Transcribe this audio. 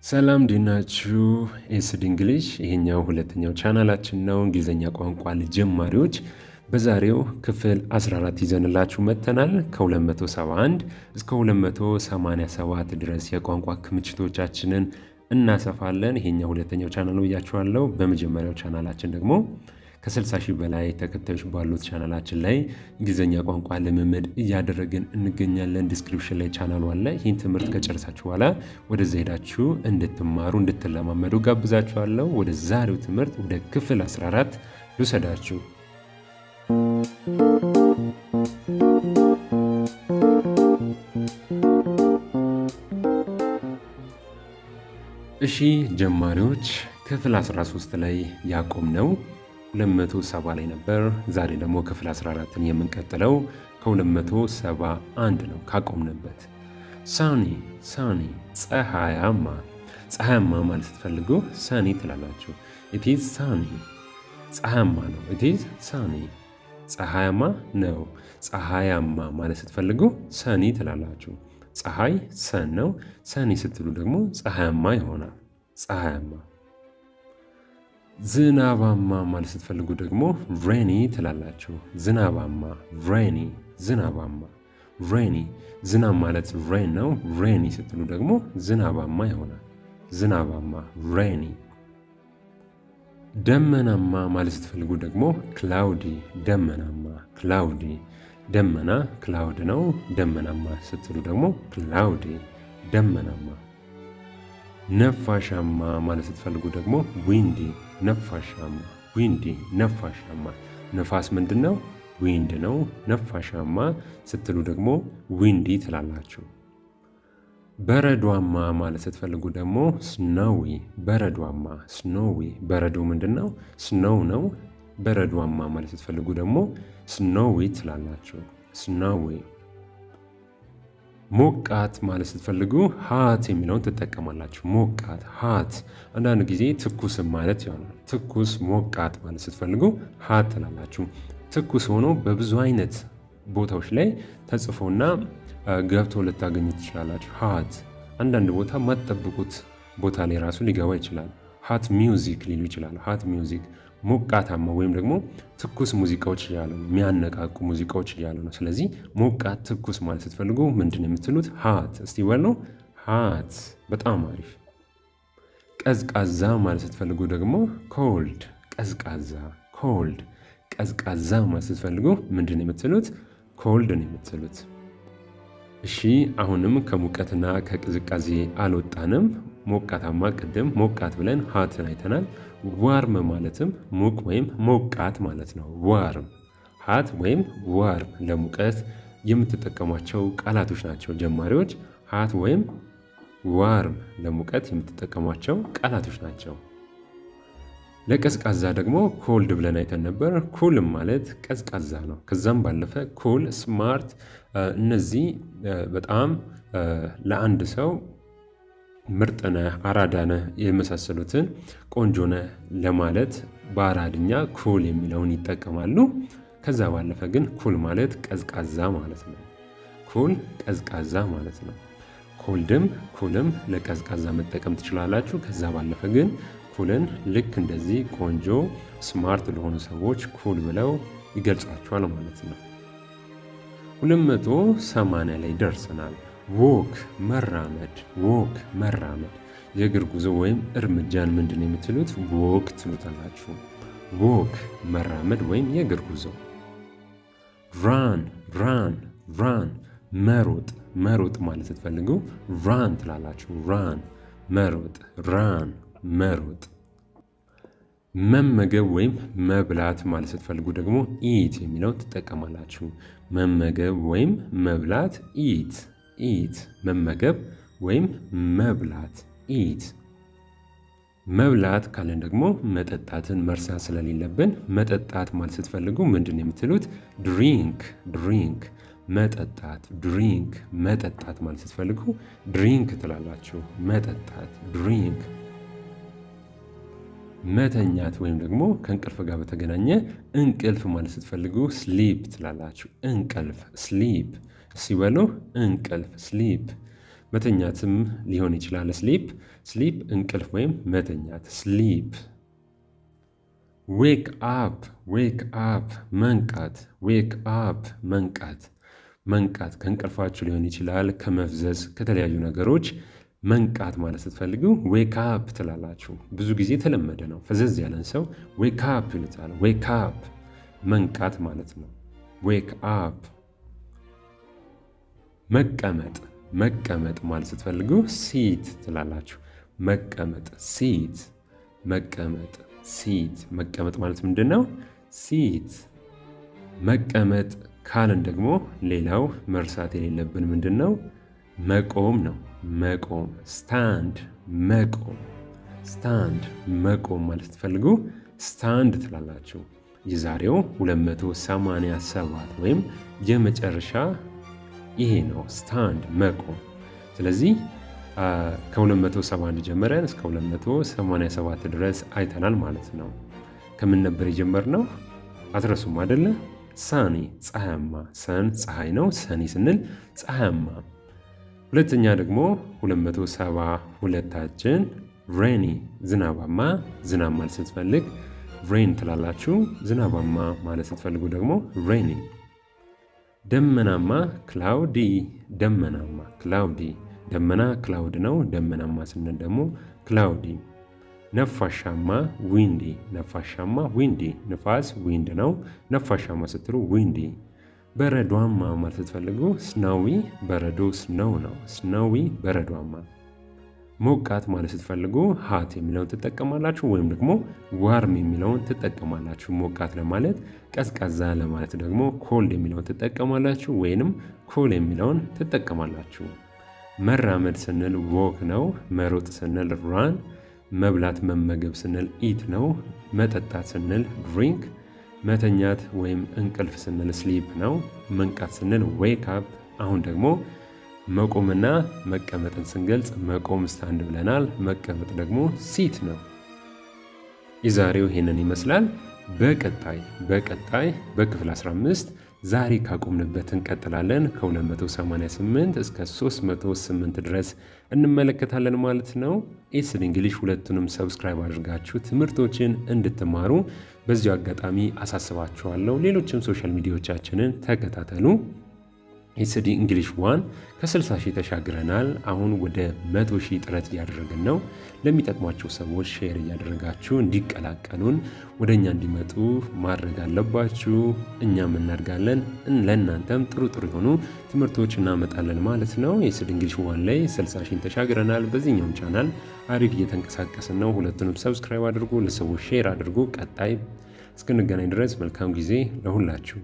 ሰላም እንዴት ናችሁ? ኤስድ እንግሊሽ ይሄኛው ሁለተኛው ቻናላችን ነው። እንግሊዘኛ ቋንቋ ለጀማሪዎች በዛሬው ክፍል 14 ይዘንላችሁ መጥተናል። ከ271 እስከ 287 ድረስ የቋንቋ ክምችቶቻችንን እናሰፋለን። ይሄኛው ሁለተኛው ቻናል ነው ብያችኋለሁ። በመጀመሪያው ቻናላችን ደግሞ ከ60 ሺህ በላይ ተከታዮች ባሉት ቻናላችን ላይ እንግሊዘኛ ቋንቋ ልምምድ እያደረግን እንገኛለን። ዲስክሪፕሽን ላይ ቻናሉ አለ። ይህን ትምህርት ከጨረሳችሁ በኋላ ወደዛ ሄዳችሁ እንድትማሩ እንድትለማመዱ ጋብዛችኋለሁ። ወደ ዛሬው ትምህርት ወደ ክፍል 14 ልውሰዳችሁ። እሺ ጀማሪዎች፣ ክፍል 13 ላይ ያቆምነው 270 ላይ ነበር። ዛሬ ደግሞ ክፍል 14ን የምንቀጥለው ከ271 ነው ካቆምንበት። ሳኒ ሳኒ ፀሐያማ። ፀሐያማ ማለት ስትፈልጉ ሳኒ ትላላችሁ። it is sunny ፀሐያማ ነው። it is sunny ፀሐያማ ነው። ፀሐያማ ማለት ስትፈልጉ ሰኒ ትላላችሁ። ፀሐይ ሰን ነው። ሰኒ ስትሉ ደግሞ ፀሐያማ ይሆናል። ፀሐያማ። ዝናባማ ማለት ስትፈልጉ ደግሞ ሬኒ ትላላችሁ። ዝናባማ ሬኒ። ዝናባማ ሬኒ። ዝናብ ማለት ሬን ነው። ሬኒ ስትሉ ደግሞ ዝናባማ ይሆናል። ዝናባማ ሬኒ። ደመናማ ማለት ስትፈልጉ ደግሞ ክላውዲ። ደመናማ ክላውዲ። ደመና ክላውድ ነው። ደመናማ ስትሉ ደግሞ ክላውዲ ደመናማ። ነፋሻማ ማለት ስትፈልጉ ደግሞ ዊንዲ። ነፋሻማ ዊንዲ። ነፋሻማ። ነፋስ ምንድን ነው? ዊንድ ነው። ነፋሻማ ስትሉ ደግሞ ዊንዲ ትላላችሁ። በረዷማ ማለት ስትፈልጉ ደግሞ ስኖዊ። በረዷማ ስኖዊ። በረዶ ምንድን ነው? ስኖው ነው። በረዷማ ማለት ስትፈልጉ ደግሞ ስኖዊ ትላላችሁ። ስኖዊ። ሞቃት ማለት ስትፈልጉ ሃት የሚለውን ትጠቀማላችሁ። ሞቃት ሃት። አንዳንድ ጊዜ ትኩስም ማለት ይሆናል። ትኩስ ሞቃት ማለት ስትፈልጉ ሃት ትላላችሁ። ትኩስ ሆኖ በብዙ አይነት ቦታዎች ላይ ተጽፎና ገብቶ ልታገኙ ትችላላችሁ። ሃት አንዳንድ ቦታ ማትጠብቁት ቦታ ላይ ራሱ ሊገባ ይችላል። ሃት ሚውዚክ ሊሉ ይችላሉ። ሃት ሚውዚክ ሞቃታማ ወይም ደግሞ ትኩስ ሙዚቃዎች እያሉ ነው። የሚያነቃቁ ሙዚቃዎች እያሉ ነው። ስለዚህ ሞቃት ትኩስ ማለት ስትፈልጉ ምንድን ነው የምትሉት? ሃት። እስቲ በሉ ሃት። በጣም አሪፍ። ቀዝቃዛ ማለት ስትፈልጉ ደግሞ ኮልድ። ቀዝቃዛ ኮልድ። ቀዝቃዛ ማለት ስትፈልጉ ምንድን ነው የምትሉት? ኮልድ ነው የምትሉት። እሺ አሁንም ከሙቀትና ከቅዝቃዜ አልወጣንም። ሞቃታማ ቅድም ሞቃት ብለን ሃትን አይተናል። ዋርም ማለትም ሙቅ ወይም ሞቃት ማለት ነው። ዋርም ሃት ወይም ዋርም ለሙቀት የምትጠቀሟቸው ቃላቶች ናቸው ጀማሪዎች። ሃት ወይም ዋርም ለሙቀት የምትጠቀሟቸው ቃላቶች ናቸው። ለቀዝቃዛ ደግሞ ኮልድ ብለን አይተን ነበር። ኩልም ማለት ቀዝቃዛ ነው። ከዛም ባለፈ ኩል፣ ስማርት እነዚህ በጣም ለአንድ ሰው ምርጥ ነህ፣ አራዳ ነህ የመሳሰሉትን ቆንጆ ነህ ለማለት በአራድኛ ኩል የሚለውን ይጠቀማሉ። ከዛ ባለፈ ግን ኩል ማለት ቀዝቃዛ ማለት ነው። ኩል ቀዝቃዛ ማለት ነው። ኮልድም ኩልም ለቀዝቃዛ መጠቀም ትችላላችሁ። ከዛ ባለፈ ግን ኩልን ልክ እንደዚህ ቆንጆ ስማርት ለሆኑ ሰዎች ኩል ብለው ይገልጿቸዋል ማለት ነው። 280 ላይ ደርሰናል። ዎክ መራመድ። ዎክ መራመድ። የእግር ጉዞ ወይም እርምጃን ምንድን ነው የምትሉት? ዎክ ትሉታላችሁ። ዎክ መራመድ ወይም የእግር ጉዞ። ራን ራን ራን መሮጥ። መሮጥ ማለት ስትፈልጉ ራን ትላላችሁ። ራን መሮጥ። ራን መሮጥ። መመገብ ወይም መብላት ማለት ስትፈልጉ ደግሞ ኢት የሚለውን ትጠቀማላችሁ። መመገብ ወይም መብላት ኢት። ኢት መመገብ ወይም መብላት ኢት። መብላት ካለን ደግሞ መጠጣትን መርሳት ስለሌለብን መጠጣት ማለት ስትፈልጉ ምንድን ነው የምትሉት? ድሪንክ። ድሪንክ መጠጣት። ድሪንክ መጠጣት ማለት ስትፈልጉ ድሪንክ ትላላችሁ። መጠጣት ድሪንክ። መተኛት ወይም ደግሞ ከእንቅልፍ ጋር በተገናኘ እንቅልፍ ማለት ስትፈልጉ ስሊፕ ትላላችሁ። እንቅልፍ ስሊፕ ሲበሉ እንቅልፍ ስሊፕ። መተኛትም ሊሆን ይችላል። ስሊፕ እንቅልፍ ወይም መተኛት ስሊፕ። ዌክ አፕ መንቃት። ዌክ አፕ መንቃት ከእንቅልፋችሁ ሊሆን ይችላል፣ ከመፍዘዝ ከተለያዩ ነገሮች መንቃት ማለት ስትፈልጉ ዌክ አፕ ትላላችሁ። ብዙ ጊዜ የተለመደ ነው። ፈዘዝ ያለን ሰው ዌክ አፕ ይሉታል። ዌክ አፕ መንቃት ማለት ነው። ዌክ አፕ። መቀመጥ ማለት ስትፈልጉ ሲት ትላላችሁ። መቀመጥ ማለት ምንድን ነው? ሲት። መቀመጥ ካልን ደግሞ ሌላው መርሳት የሌለብን ምንድን ነው? መቆም ነው። ስታንድ መቆም ማለት ስትፈልጉ ስታንድ ትላላችሁ። የዛሬው 287 ወይም የመጨረሻ ይሄ ነው፣ ስታንድ መቆም። ስለዚህ ከ271 ጀመረን እስከ 287 ድረስ አይተናል ማለት ነው። ከምን ነበር የጀመርነው? አትረሱም አይደለ? ሳኒ ፀሐያማ፣ ሰን ፀሐይ ነው። ሰኒ ስንል ፀሐያማ። ሁለተኛ ደግሞ 272ታችን ሬኒ ዝናባማ። ዝናብ ማለት ስትፈልግ ሬን ትላላችሁ። ዝናባማ ማለት ስትፈልጉ ደግሞ ሬኒ። ደመናማ ክላውዲ። ደመና ክላውድ ነው። ደመናማ ስንል ደግሞ ክላውዲ። ነፋሻማ ዊንዲ። ንፋስ ዊንድ ነው። ነፋሻማ ስትሉ ዊንዲ። በረዷማ ማለት ስትፈልጉ ስናዊ። በረዶ ስነው ነው። ስናዊ በረዷማ። ሞቃት ማለት ስትፈልጉ ሃት የሚለውን ትጠቀማላችሁ፣ ወይም ደግሞ ዋርም የሚለውን ትጠቀማላችሁ። ሞቃት ለማለት ቀዝቃዛ ለማለት ደግሞ ኮልድ የሚለውን ትጠቀማላችሁ፣ ወይንም ኮል የሚለውን ትጠቀማላችሁ። መራመድ ስንል ዎክ ነው። መሮጥ ስንል ራን። መብላት መመገብ ስንል ኢት ነው። መጠጣት ስንል ድሪንክ። መተኛት ወይም እንቅልፍ ስንል ስሊፕ ነው። መንቃት ስንል ዌክ አፕ። አሁን ደግሞ መቆምና መቀመጥን ስንገልጽ መቆም ስታንድ ብለናል። መቀመጥ ደግሞ ሲት ነው። የዛሬው ይሄንን ይመስላል። በቀጣይ በክፍል 15 ዛሬ ካቆምንበት እንቀጥላለን። ከ288 እስከ 308 ድረስ እንመለከታለን ማለት ነው። ኤስድ እንግሊሽ ሁለቱንም ሰብስክራይብ አድርጋችሁ ትምህርቶችን እንድትማሩ በዚሁ አጋጣሚ አሳስባችኋለሁ። ሌሎችም ሶሻል ሚዲያዎቻችንን ተከታተሉ። ኤስዲ እንግሊሽ 1 ከ60,000 ተሻግረናል። አሁን ወደ 100,000 ጥረት እያደረግን ነው። ለሚጠቅሟቸው ሰዎች ሼር እያደረጋችሁ እንዲቀላቀሉን ወደ እኛ እንዲመጡ ማድረግ አለባችሁ። እኛም እናድጋለን፣ ለእናንተም ጥሩ የሆኑ ትምህርቶች እናመጣለን ማለት ነው። ኤስዲ እንግሊሽ 1 ላይ 60,000 ተሻግረናል። በዚህኛውም ቻናል አሪፍ እየተንቀሳቀስን ነው። ሁለቱንም ሰብስክራይብ አድርጉ፣ ለሰዎች ሼር አድርጉ። ቀጣይ እስክንገናኝ ድረስ መልካም ጊዜ ለሁላችሁ።